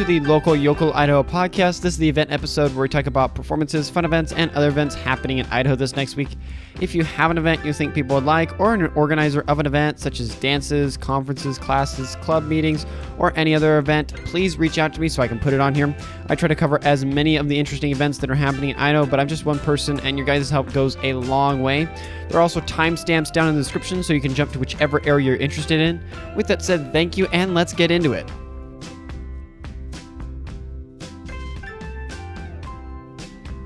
to the Local Yokel Idaho podcast. This is the event episode where we talk about performances, fun events, and other events happening in Idaho this next week. If you have an event you think people would like, or an organizer of an event such as dances, conferences, classes, club meetings, or any other event, please reach out to me so I can put it on here. I try to cover as many of the interesting events that are happening in Idaho, but I'm just one person and your guys' help goes a long way. There are also timestamps down in the description so you can jump to whichever area you're interested in. With that said, thank you and let's get into it.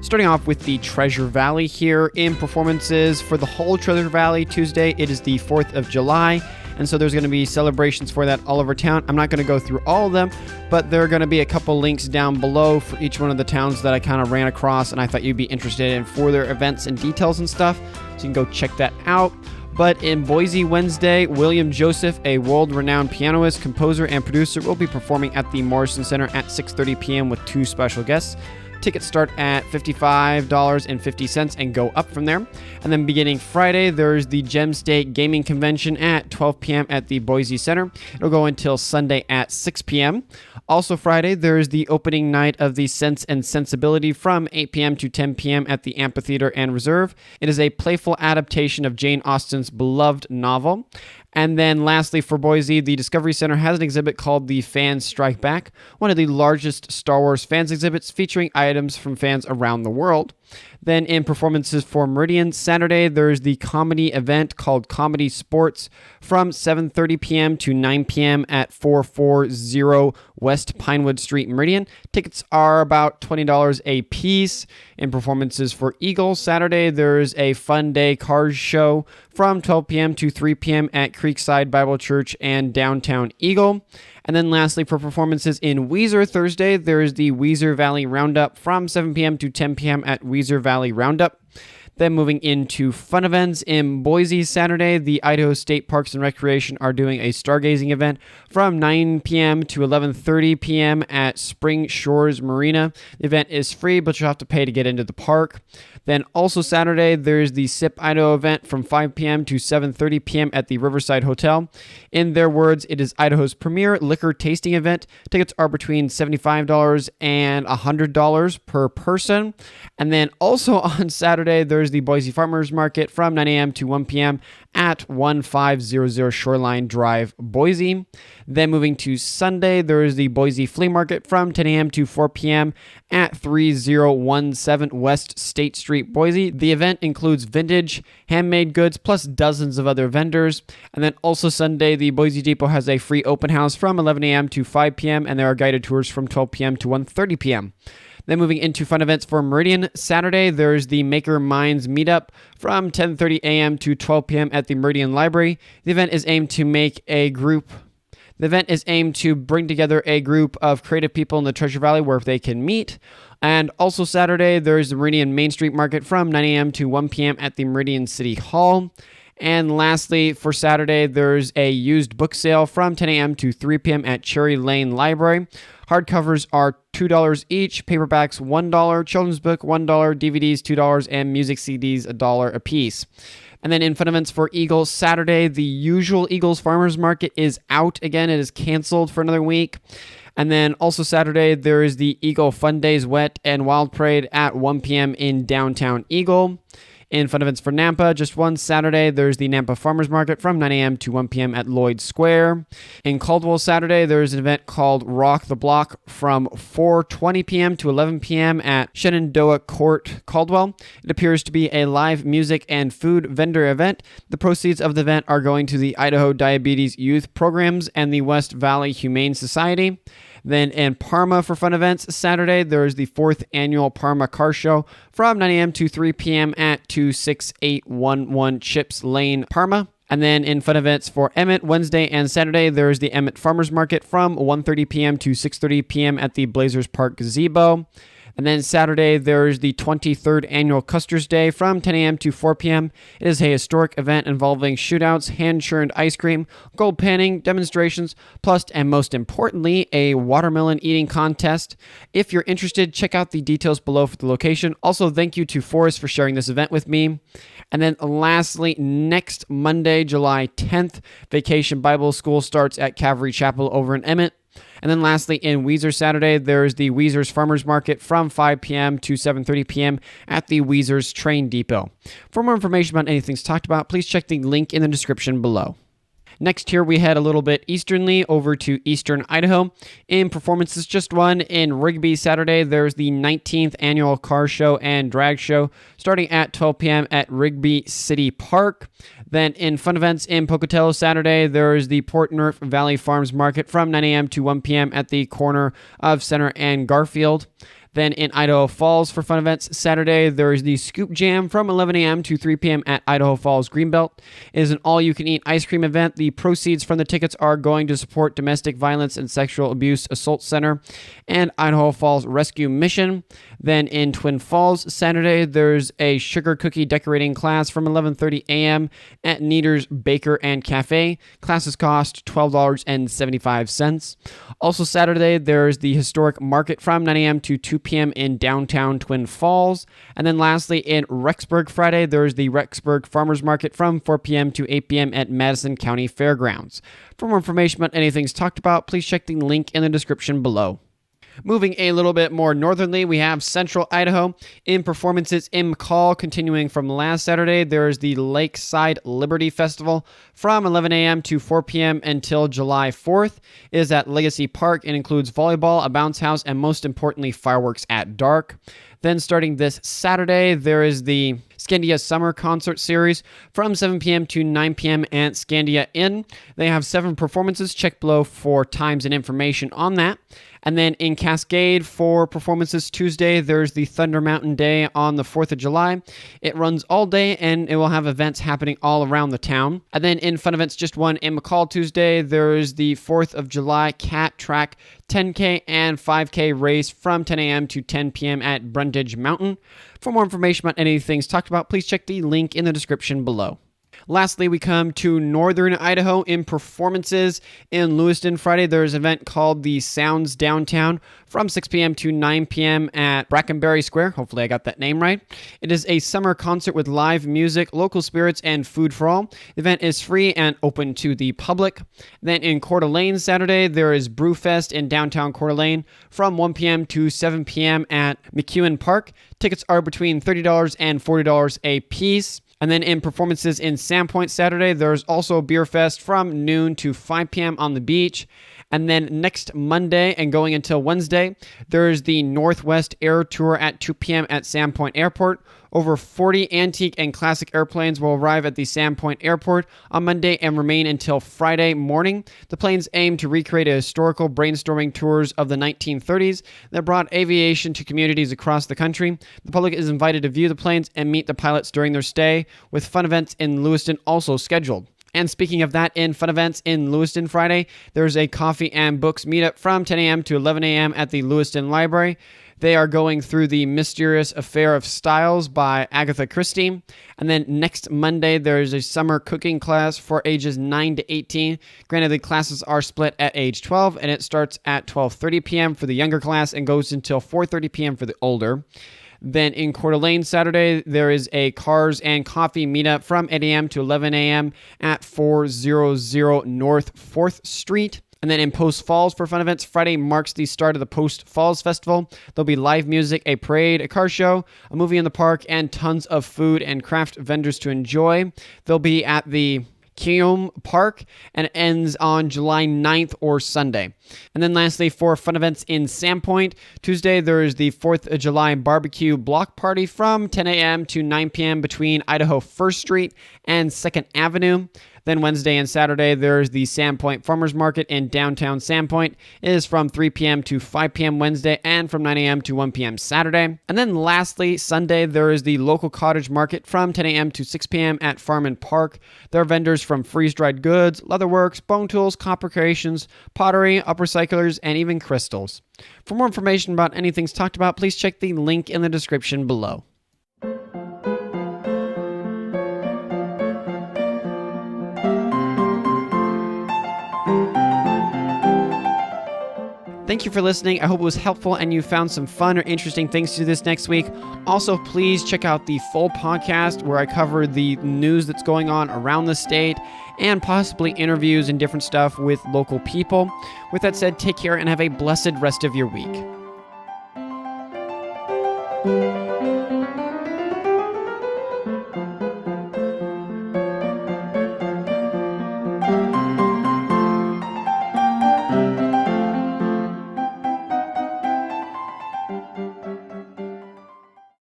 Starting off with the Treasure Valley here in performances for the whole Treasure Valley Tuesday. It is the 4th of July, and so there's going to be celebrations for that all over town. I'm not going to go through all of them, but there are going to be a couple links down below for each one of the towns that I kind of ran across and I thought you'd be interested in for their events and details and stuff, so you can go check that out. But in Boise Wednesday, William Joseph, a world-renowned pianist, composer, and producer, will be performing at the Morrison Center at 6:30 p.m. with two special guests. Tickets start at $55.50 and go up from there. And then beginning Friday, there's the Gem State Gaming Convention at 12 p.m. at the Boise Center. It'll go until Sunday at 6 p.m. Also Friday, there's the opening night of the Sense and Sensibility from 8 p.m. to 10 p.m. at the Amphitheater and Reserve. It is a playful adaptation of Jane Austen's beloved novel. And then lastly, for Boise, the Discovery Center has an exhibit called The Fans Strike Back, one of the largest Star Wars fans exhibits featuring items from fans around the world. Then in performances for Meridian, Saturday, there's the comedy event called Comedy Sports from 7:30 p.m. to 9 p.m. at 440 West Pinewood Street, Meridian. Tickets are about $20 a piece. In performances for Eagle, Saturday, there's a Fun Day Cars show from 12 p.m. to 3 p.m. at Creekside Bible Church and downtown Eagle. And then lastly, for performances in Weiser, Thursday, there is the Weiser Valley Roundup from 7 p.m. to 10 p.m. at Weiser Valley Roundup. Then moving into fun events in Boise, Saturday, the Idaho State Parks and Recreation are doing a stargazing event from 9 p.m. to 11:30 p.m. at Spring Shores Marina. The event is free, but you'll have to pay to get into the park. Then also Saturday, there's the SIP Idaho event from 5 p.m. to 7:30 p.m. at the Riverside Hotel. In their words, it is Idaho's premier liquor tasting event. Tickets are between $75 and $100 per person. And then also on Saturday, there's the Boise Farmers Market from 9 a.m. to 1 p.m. at 1500 Shoreline Drive, Boise. Then moving to Sunday, there is the Boise Flea Market from 10 a.m. to 4 p.m. at 3017 West State Street, Boise. The event includes vintage, handmade goods, plus dozens of other vendors. And then also Sunday, the Boise Depot has a free open house from 11 a.m. to 5 p.m. and there are guided tours from 12 p.m. to 1:30 p.m. Then moving into fun events for Meridian, Saturday, there's the Maker Minds Meetup from 10:30 a.m. to 12 p.m. at the Meridian Library. The event is aimed to bring together a group of creative people in the Treasure Valley where they can meet. And also Saturday, there's the Meridian Main Street Market from 9 a.m. to 1 p.m. at the Meridian City Hall. And lastly, for Saturday, there's a used book sale from 10 a.m. to 3 p.m. at Cherry Lane Library. Hardcovers are $2 each, paperbacks $1, children's book $1, DVDs $2, and music CDs $1 a piece. And then in fun events for Eagles, Saturday, the usual Eagles Farmers Market is out again. It is canceled for another week. And then also Saturday, there is the Eagle Fun Days Wet and Wild Parade at 1 p.m. in downtown Eagle. In fun events for Nampa, just one Saturday, there's the Nampa Farmers Market from 9 a.m. to 1 p.m. at Lloyd Square. In Caldwell, Saturday, there's an event called Rock the Block from 4:20 p.m. to 11 p.m. at Shenandoah Court, Caldwell. It appears to be a live music and food vendor event. The proceeds of the event are going to the Idaho Diabetes Youth Programs and the West Valley Humane Society. Then in Parma for fun events, Saturday, there's the 4th annual Parma Car Show from 9 a.m. to 3 p.m. at 26811 Chips Lane, Parma. And then in fun events for Emmett, Wednesday and Saturday, there's the Emmett Farmers Market from 1:30 p.m. to 6:30 p.m. at the Blazers Park Gazebo. And then Saturday, there's the 23rd Annual Custer's Day from 10 a.m. to 4 p.m. It is a historic event involving shootouts, hand-churned ice cream, gold panning, demonstrations, plus, and most importantly, a watermelon eating contest. If you're interested, check out the details below for the location. Also, thank you to Forrest for sharing this event with me. And then lastly, next Monday, July 10th, Vacation Bible School starts at Calvary Chapel over in Emmett. And then lastly, in Weiser Saturday, there's the Weiser's Farmers Market from 5 p.m. to 7:30 p.m. at the Weiser's Train Depot. For more information about anything talked about, please check the link in the description below. Next here, we head a little bit easternly over to eastern Idaho. In performances, just one in Rigby Saturday, there's the 19th annual car show and drag show starting at 12 p.m. at Rigby City Park. Then in fun events in Pocatello Saturday, there's the Port Nerf Valley Farms Market from 9 a.m. to 1 p.m. at the corner of Center and Garfield. Then in Idaho Falls for fun events Saturday, there is the Scoop Jam from 11 a.m. to 3 p.m. at Idaho Falls Greenbelt. It is an all-you-can-eat ice cream event. The proceeds from the tickets are going to support Domestic Violence and Sexual Abuse Assault Center and Idaho Falls Rescue Mission. Then in Twin Falls Saturday, there's a sugar cookie decorating class from 11:30 a.m. at Neater's Baker and Cafe. Classes cost $12.75. Also Saturday, there's the Historic Market from 9 a.m. to 2 p.m. in downtown Twin Falls. And then lastly, in Rexburg Friday, there's the Rexburg Farmers Market from 4 p.m. to 8 p.m. at Madison County Fairgrounds. For more information about anything talked about, please check the link in the description below. Moving a little bit more northerly, we have Central Idaho. In performances in McCall, continuing from last Saturday, there's the Lakeside Liberty Festival from 11 a.m. to 4 p.m. until July 4th. It is at Legacy Park and includes volleyball, a bounce house, and most importantly, fireworks at dark. Then starting this Saturday, there is the Scandia Summer Concert Series from 7 p.m. to 9 p.m. at Scandia Inn. They have 7 performances. Check below for times and information on that. And then in Cascade for performances Tuesday, there's the Thunder Mountain Day on the 4th of July. It runs all day and it will have events happening all around the town. And then in fun events, just one in McCall Tuesday, there's the 4th of July Cat Track 10K and 5K race from 10 a.m. to 10 p.m. at Brundage Mountain. For more information about any things talked about, please check the link in the description below. Lastly, we come to northern Idaho. In performances in Lewiston Friday, there's an event called the Sounds Downtown from 6 p.m. to 9 p.m. at Brackenberry Square. Hopefully I got that name right. It is a summer concert with live music, local spirits, and food for all. The event is free and open to the public. Then in Coeur d'Alene Saturday, there is Brewfest in downtown Coeur d'Alene from 1 p.m. to 7 p.m. at McEwen Park. Tickets are between $30 and $40 a piece. And then in performances in Sandpoint Saturday, there's also Beer Fest from noon to 5 p.m. on the beach. And then next Monday and going until Wednesday, there's the Northwest Air Tour at 2 p.m. at Sandpoint Airport. Over 40 antique and classic airplanes will arrive at the Sandpoint Airport on Monday and remain until Friday morning. The planes aim to recreate a historical brainstorming tours of the 1930s that brought aviation to communities across the country. The public is invited to view the planes and meet the pilots during their stay, with fun events in Lewiston also scheduled. And speaking of that, in fun events in Lewiston Friday, there's a coffee and books meetup from 10 a.m. to 11 a.m. at the Lewiston Library. They are going through The Mysterious Affair of Styles by Agatha Christie. And then next Monday, there's a summer cooking class for ages 9 to 18. Granted, the classes are split at age 12, and it starts at 12:30 p.m. for the younger class and goes until 4:30 p.m. for the older. Then in Coeur d'Alene Saturday, there is a Cars and Coffee meetup from 8 a.m. to 11 a.m. at 400 North 4th Street. And then in Post Falls for fun events, Friday marks the start of the Post Falls Festival. There'll be live music, a parade, a car show, a movie in the park, and tons of food and craft vendors to enjoy. They'll be at the Keom Park and ends on July 9th or Sunday. And then lastly, for fun events in Sandpoint, Tuesday there is the 4th of July barbecue block party from 10 a.m. to 9 p.m. between Idaho 1st Street and 2nd Avenue. Then Wednesday and Saturday, there's the Sandpoint Farmers Market in downtown Sandpoint. It is from 3 p.m. to 5 p.m. Wednesday and from 9 a.m. to 1 p.m. Saturday. And then lastly, Sunday, there is the local cottage market from 10 a.m. to 6 p.m. at Farman Park. There are vendors from freeze-dried goods, leatherworks, bone tools, copper creations, pottery, upcyclers, and even crystals. For more information about anything talked about, please check the link in the description below. Thank you for listening. I hope it was helpful and you found some fun or interesting things to do this next week. Also, please check out the full podcast where I cover the news that's going on around the state and possibly interviews and different stuff with local people. With that said, take care and have a blessed rest of your week.